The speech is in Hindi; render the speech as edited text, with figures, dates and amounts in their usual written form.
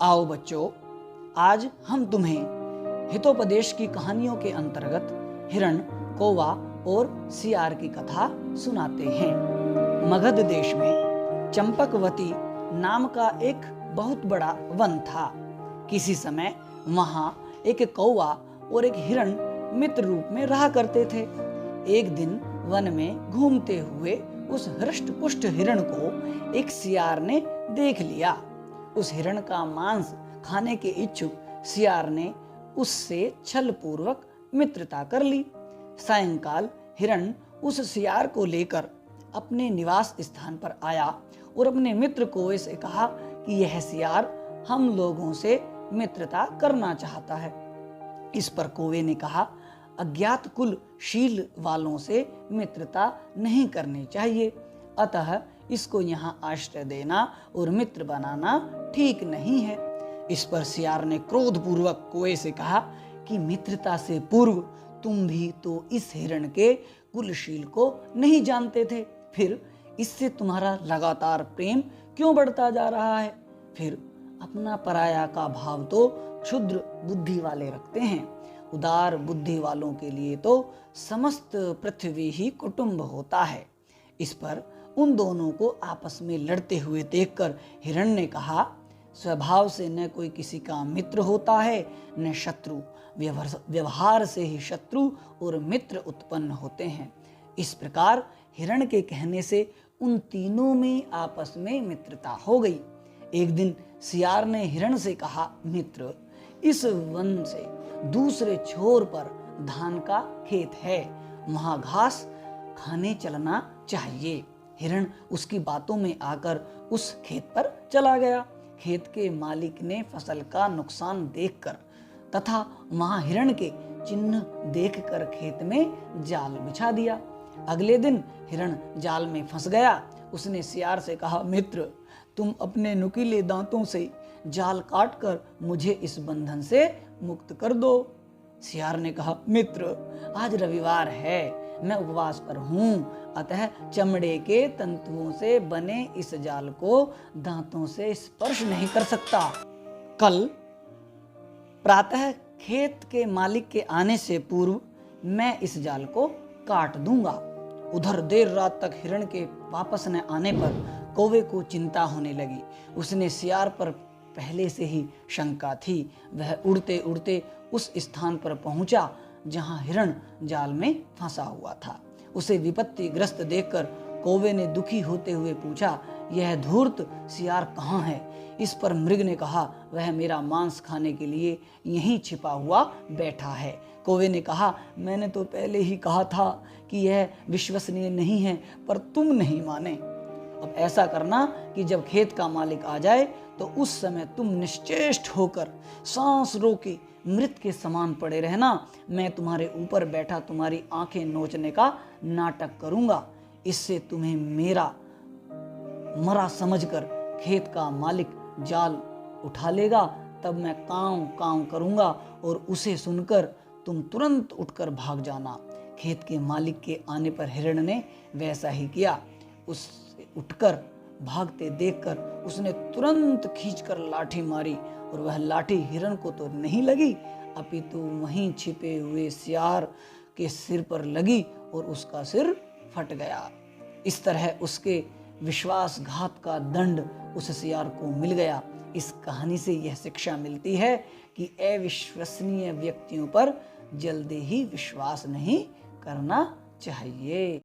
आओ बच्चों, आज हम तुम्हें हितोपदेश की कहानियों के अंतर्गत हिरण, कौवा और सियार की कथा सुनाते हैं। मगध देश में चंपकवती नाम का एक बहुत बड़ा वन था। किसी समय वहां एक कौवा और एक हिरण मित्र रूप में रहा करते थे। एक दिन वन में घूमते हुए उस हृष्ट-पुष्ट हिरण को एक सियार ने देख लिया। उस हिरण का मांस खाने के इच्छुक सियार ने उससे छल पूर्वक मित्रता कर ली। सायंकाल हिरण उस सियार को लेकर अपने निवास स्थान पर आया और अपने मित्र कौवे से कहा कि यह सियार हम लोगों से मित्रता करना चाहता है। इस पर कौवे ने कहा, अज्ञात कुल शील वालों से मित्रता नहीं करनी चाहिए, अतः इसको यहाँ आश्रय देना और मित्र बनाना ठीक नहीं है। इस पर सियार ने क्रोधपूर्वक कौवे से कहा कि मित्रता से पूर्व तुम भी तो इस हिरण के कुलशील को नहीं जानते थे, फिर इससे तुम्हारा लगातार प्रेम क्यों बढ़ता जा रहा है? फिर अपना पराया का भाव तो क्षुद्र बुद्धि वाले रखते हैं, उदार बुद्धि वालों के लिए तो समस्त पृथ्वी ही कुटुंब होता है। इस पर उन दोनों को आपस में लड़ते हुए देखकर हिरण ने कहा, स्वभाव से न कोई किसी का मित्र होता है न शत्रु, व्यवहार से ही शत्रु और मित्र उत्पन्न होते हैं। इस प्रकार हिरण के कहने से उन तीनों में आपस में मित्रता हो गई। एक दिन सियार ने हिरण से कहा, मित्र, इस वन से दूसरे छोर पर धान का खेत है, वहां घास खाने चलना चाहिए। हिरण उसकी बातों में आकर उस खेत पर चला गया। खेत के मालिक ने फसल का नुकसान देखकर तथा वहां हिरण के चिन्ह देखकर खेत में जाल बिछा दिया। अगले दिन हिरण जाल में फंस गया। उसने सियार से कहा, मित्र, तुम अपने नुकीले दांतों से जाल काटकर मुझे इस बंधन से मुक्त कर दो। सियार ने कहा, मित्र, आज रविवार है, मैं उपवास पर हूँ, अतः चमड़े के तंतुओं से बने इस जाल को दांतों से स्पर्श नहीं कर सकता। कल प्रातः खेत के मालिक के आने से पूर्व मैं इस जाल को काट दूंगा। उधर देर रात तक हिरण के वापस न आने पर कौवे को चिंता होने लगी। उसने सियार पर पहले से ही शंका थी। वह उड़ते उड़ते उस स्थान पर पहुंचा जहां हिरण जाल में फंसा हुआ था। उसे विपत्ति ग्रस्त देखकर कौवे ने दुखी होते हुए पूछा, यह धूर्त सियार कहाँ है? इस पर मृग ने कहा, वह मेरा मांस खाने के लिए यहीं छिपा हुआ बैठा है। कौवे ने कहा, मैंने तो पहले ही कहा था कि यह विश्वसनीय नहीं है, पर तुम नहीं माने। अब ऐसा करना कि जब खेत का मालिक आ जाए तो उस समय तुम निश्चेष्ट होकर सांस रोके मृत के समान पड़े रहना। मैं तुम्हारे ऊपर बैठा तुम्हारी आंखें नोचने का नाटक करूंगा। इससे तुम्हें मेरा मरा समझकर खेत का मालिक जाल उठा लेगा। तब मैं कांव कांव करूंगा और उसे सुनकर तुम तुरंत उठकर भाग जाना। खेत के मालिक के आने पर हिरण ने वैसा ही किया। उससे उठकर भागते देखकर उसने तुरंत खींचकर लाठी मारी और वह लाठी हिरण को तो नहीं लगी, अपितु वहीं छिपे हुए सियार के सिर पर लगी और उसका सिर फट गया। इस तरह उसके विश्वासघात का दंड उस सियार को मिल गया। इस कहानी से यह शिक्षा मिलती है कि अविश्वसनीय व्यक्तियों पर जल्दी ही विश्वास नहीं करना चाहिए।